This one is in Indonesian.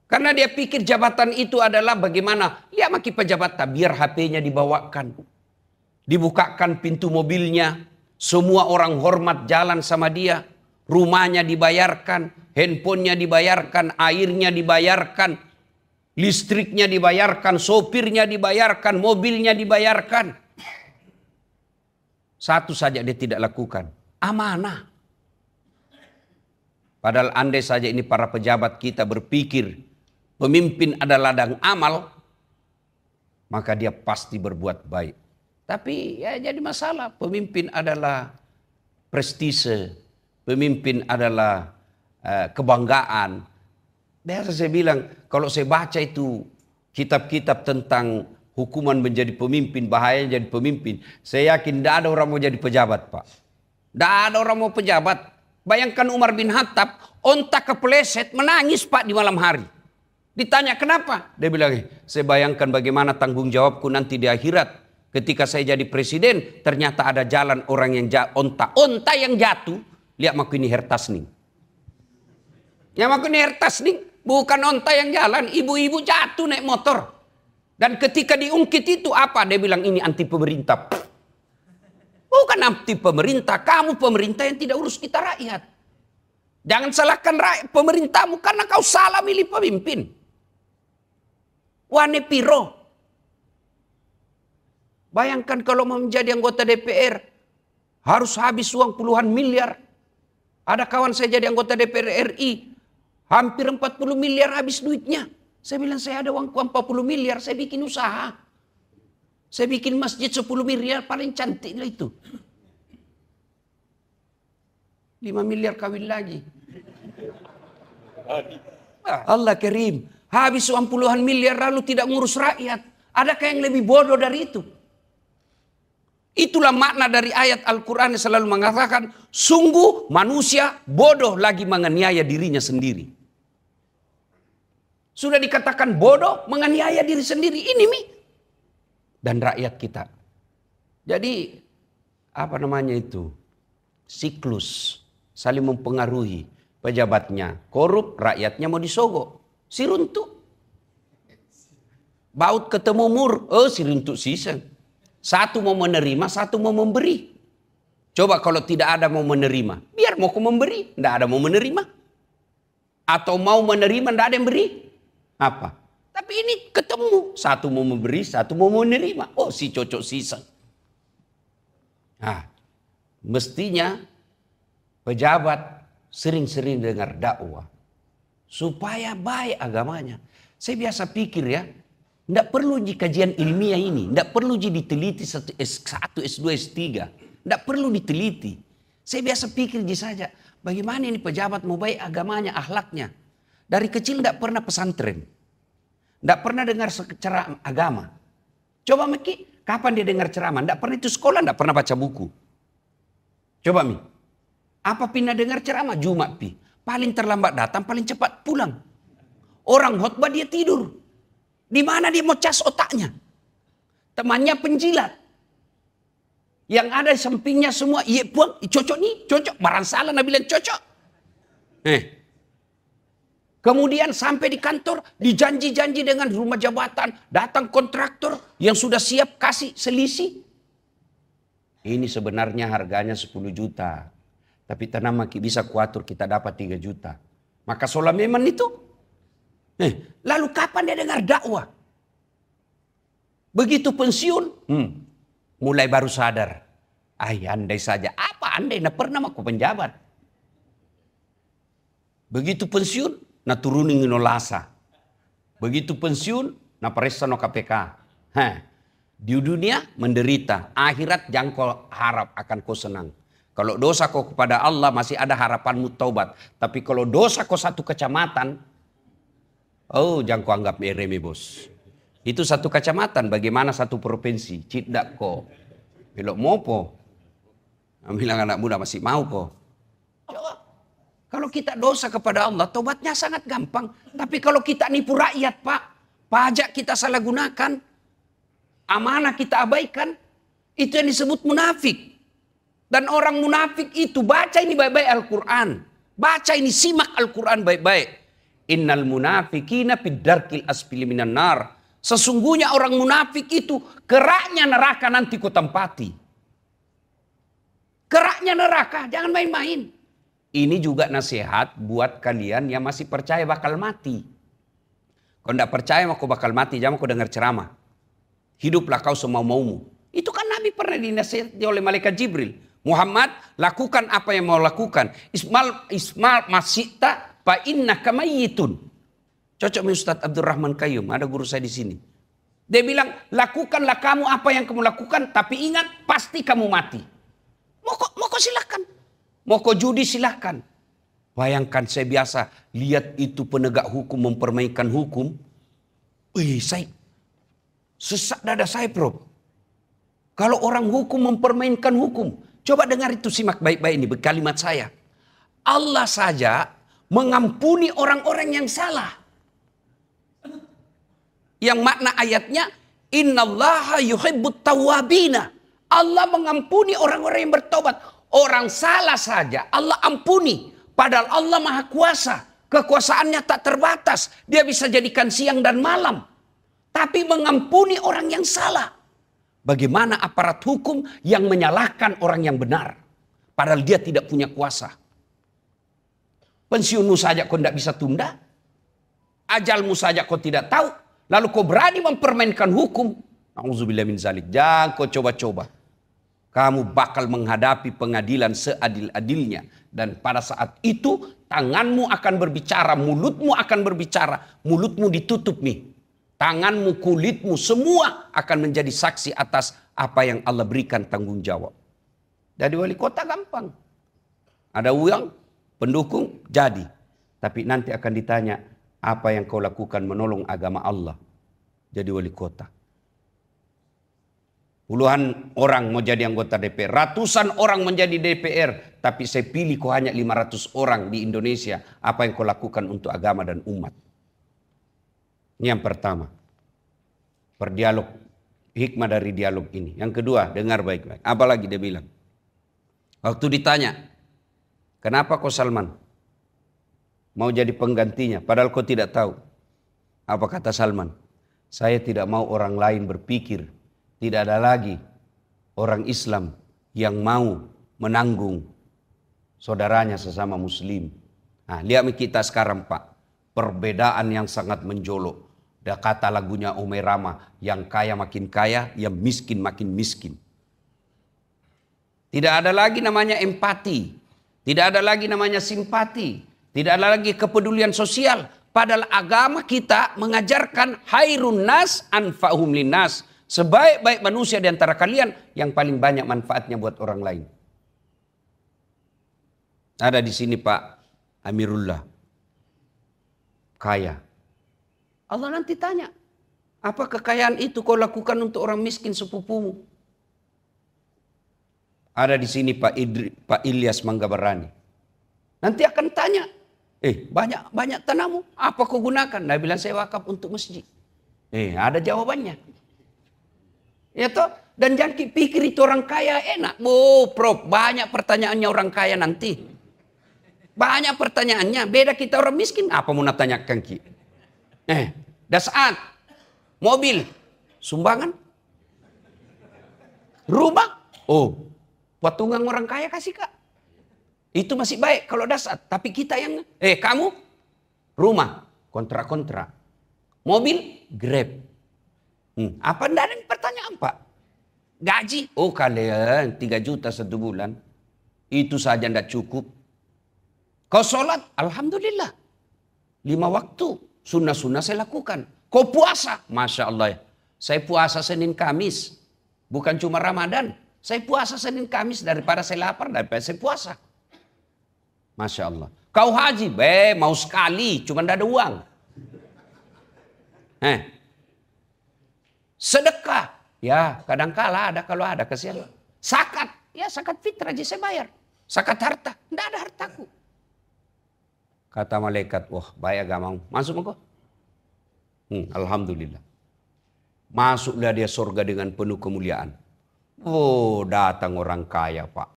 Karena dia pikir jabatan itu adalah bagaimana. Lihat maki pejabat biar HP-nya dibawakan. Dibukakan pintu mobilnya. Semua orang hormat jalan sama dia. Rumahnya dibayarkan. Handphonenya dibayarkan. Airnya dibayarkan. Listriknya dibayarkan. Sopirnya dibayarkan. Mobilnya dibayarkan. Satu saja dia tidak lakukan. Amanah. Padahal andai saja ini para pejabat kita berpikir pemimpin adalah ladang amal, maka dia pasti berbuat baik. Tapi ya jadi masalah, pemimpin adalah prestise, pemimpin adalah kebanggaan. Biasa saya bilang, kalau saya baca itu kitab-kitab tentang hukuman menjadi pemimpin, bahaya jadi pemimpin, saya yakin tidak ada orang mau jadi pejabat, Pak. Tidak ada orang mau pejabat. Bayangkan Umar bin Khattab, onta kepleset, menangis Pak di malam hari. Ditanya kenapa? Dia bilang, saya bayangkan bagaimana tanggung jawabku nanti di akhirat. Ketika saya jadi presiden, ternyata ada jalan orang yang onta yang jatuh. Lihat maku ini hertasning. Ya maku ini hertasning, bukan onta yang jalan, ibu-ibu jatuh naik motor. Dan ketika diungkit itu apa? Dia bilang ini anti pemerintah. Bukan anti pemerintah, kamu pemerintah yang tidak urus kita rakyat. Jangan salahkan rakyat pemerintahmu karena kau salah milih pemimpin. Wane piro. Bayangkan kalau mau menjadi anggota DPR, harus habis uang puluhan miliar. Ada kawan saya jadi anggota DPR RI, hampir 40 miliar habis duitnya. Saya bilang saya ada uang 40 miliar, saya bikin usaha. Saya bikin masjid 10 miliar, paling cantik lah itu. 5 miliar kawin lagi. Allah Karim. Habis uang puluhan miliar lalu tidak ngurus rakyat. Adakah yang lebih bodoh dari itu? Itulah makna dari ayat Al-Quran yang selalu mengatakan, sungguh manusia bodoh lagi menganiaya dirinya sendiri. Sudah dikatakan bodoh menganiaya diri sendiri. Ini dan rakyat kita. Jadi apa namanya itu? Siklus saling mempengaruhi. Pejabatnya korup, rakyatnya mau disogok. Si runtuh. Baut ketemu mur, si runtuh sisa. Satu mau menerima, satu mau memberi. Coba kalau tidak ada mau menerima, biar mau memberi, tidak ada mau menerima. Atau mau menerima, tidak ada yang beri. Apa? Tapi ini ketemu. Satu mau memberi, satu mau menerima. Oh si cocok sisa. Nah, mestinya pejabat sering-sering dengar dakwah. Supaya baik agamanya. Saya biasa pikir ya. Tidak perlu di kajian ilmiah ini. Tidak perlu diteliti S1, S2, S3. Tidak perlu diteliti. Saya biasa pikir saja. Bagaimana ini pejabat mau baik agamanya, akhlaknya. Dari kecil tidak pernah pesantren. Tidak pernah dengar ceramah agama. Coba Meki, kapan dia dengar ceramah? Tidak pernah itu sekolah, tidak pernah baca buku. Coba Mi. Apa pindah dengar ceramah? Jumat Pi. Paling terlambat datang, paling cepat pulang. Orang khotbah dia tidur. Di mana dia mau cas otaknya? Temannya penjilat. Yang ada di sampingnya semua, iya puang, cocok nih, cocok. Barang salah, Nabi bilang cocok. Kemudian sampai di kantor, dijanji-janji dengan rumah jabatan. Datang kontraktor yang sudah siap kasih selisih. Ini sebenarnya harganya 10 juta. Tapi tenang Maki, bisa kuatur kita dapat 3 juta. Maka solameman itu. Lalu kapan dia dengar dakwah? Begitu pensiun, mulai baru sadar. Andai saja. Apa andai? Nah pernah aku penjabat. Begitu pensiun, na turunin nolasa. Begitu pensiun, na peresa no KPK. Di dunia menderita. Akhirat jangan kau harap akan kau senang. Kalau dosa kau kepada Allah masih ada harapanmu taubat. Tapi kalau dosa kau satu kecamatan, jangan kau anggap remeh bos. Itu satu kecamatan, bagaimana satu provinsi. Cidak kau. Belok mopo. Bilang anak muda masih mau kau. Kalau kita dosa kepada Allah, taubatnya sangat gampang. Tapi kalau kita nipu rakyat Pak, pajak kita salah gunakan, amanah kita abaikan, itu yang disebut munafik. Dan orang munafik itu baca ini baik-baik Al-Quran. Baca ini, simak Al-Quran baik-baik. Innal munafikina fid darkil asfili minan nar. Sesungguhnya orang munafik itu keraknya neraka nanti ku tempati. Keraknya neraka, jangan main-main. Ini juga nasihat buat kalian yang masih percaya bakal mati. Kalau tidak percaya kau bakal mati, jangan kau dengar ceramah. Hiduplah kau semau-maumu. Itu kan Nabi pernah dinasihati oleh malaikat Jibril. Muhammad, lakukan apa yang mau lakukan. Ismal masita fa innaka mayyitun. Cocok dengan Ustaz Abdurrahman Qayyum, ada guru saya di sini. Dia bilang, lakukanlah kamu apa yang kamu lakukan, tapi ingat pasti kamu mati. Mau kau silakan. Mau kau judi silakan. Bayangkan saya biasa lihat itu penegak hukum mempermainkan hukum. Wih, saya sesak dada saya, bro. Kalau orang hukum mempermainkan hukum, coba dengar itu, simak baik-baik ini kalimat saya. Allah saja mengampuni orang-orang yang salah. Yang makna ayatnya, innallaha yuhibbut tawwabina. Allah mengampuni orang-orang yang bertobat. Orang salah saja Allah ampuni. Padahal Allah Maha Kuasa. Kekuasaannya tak terbatas. Dia bisa jadikan siang dan malam. Tapi mengampuni orang yang salah. Bagaimana aparat hukum yang menyalahkan orang yang benar. Padahal dia tidak punya kuasa. Pensiunmu saja kau tidak bisa tunda. Ajalmu saja kau tidak tahu. Lalu kau berani mempermainkan hukum. Nauzubillah min zalik. Jangan kau coba-coba. Kamu bakal menghadapi pengadilan seadil-adilnya. Dan pada saat itu tanganmu akan berbicara. Mulutmu akan berbicara. Mulutmu ditutup nih. Tanganmu, kulitmu, semua akan menjadi saksi atas apa yang Allah berikan tanggung jawab. Jadi wali kota gampang. Ada uang, pendukung, jadi. Tapi nanti akan ditanya, apa yang kau lakukan menolong agama Allah. Jadi wali kota. Puluhan orang mau jadi anggota DPR. Ratusan orang menjadi DPR. Tapi saya pilih kok hanya 500 orang di Indonesia. Apa yang kau lakukan untuk agama dan umat. Ini yang pertama. Berdialog. Hikmah dari dialog ini. Yang kedua, dengar baik-baik. Apa lagi dia bilang? Waktu ditanya, kenapa kau Salman mau jadi penggantinya? Padahal kau tidak tahu. Apa kata Salman? Saya tidak mau orang lain berpikir. Tidak ada lagi orang Islam yang mau menanggung saudaranya sesama muslim. Nah, lihat kita sekarang Pak. Perbedaan yang sangat menjolok. Dia kata lagunya Omay Rama, yang kaya makin kaya, yang miskin makin miskin. Tidak ada lagi namanya empati. Tidak ada lagi namanya simpati. Tidak ada lagi kepedulian sosial. Padahal agama kita mengajarkan hairun nas anfa'hum linnas. Sebaik-baik manusia di antara kalian yang paling banyak manfaatnya buat orang lain. Ada di sini Pak Amirullah. Kaya. Allah nanti tanya, apa kekayaan itu kau lakukan untuk orang miskin sepupumu? Ada di sini Pak Ilyas Manggabarani. Nanti akan tanya, banyak tanahmu, apa kau gunakan? Nah bilang saya wakaf untuk masjid. Ada jawabannya. Ya toh, dan jangan pikir itu orang kaya enak. Prof, banyak pertanyaannya orang kaya nanti. Banyak pertanyaannya, beda kita orang miskin. Apa mau tanyakan Ki? Dasaan, mobil, sumbangan, rumah. Patungan orang kaya kasih Kak. Itu masih baik kalau dasar. Tapi kita yang, kamu, rumah, kontrak-kontrak. Mobil, Grab. Apa enggak ada pertanyaan Pak? Gaji, kalian 3 juta 1 bulan. Itu saja enggak cukup. Kau sholat, alhamdulillah. 5 waktu, sunnah-sunnah saya lakukan. Kau puasa, Masya Allah ya. Saya puasa Senin Kamis. Bukan cuma Ramadan. Saya puasa Senin Kamis daripada saya lapar, daripada saya puasa. Masya Allah. Kau haji, mau sekali, cuma tidak ada uang. Sedekah, ya kadang-kala ada kalau ada kesian. Zakat, ya zakat fitrah aja saya bayar. Zakat harta, tidak ada hartaku. Kata malaikat, wah baik agamamu. Masuk engkau? Alhamdulillah. Masuklah dia surga dengan penuh kemuliaan. Datang orang kaya Pak.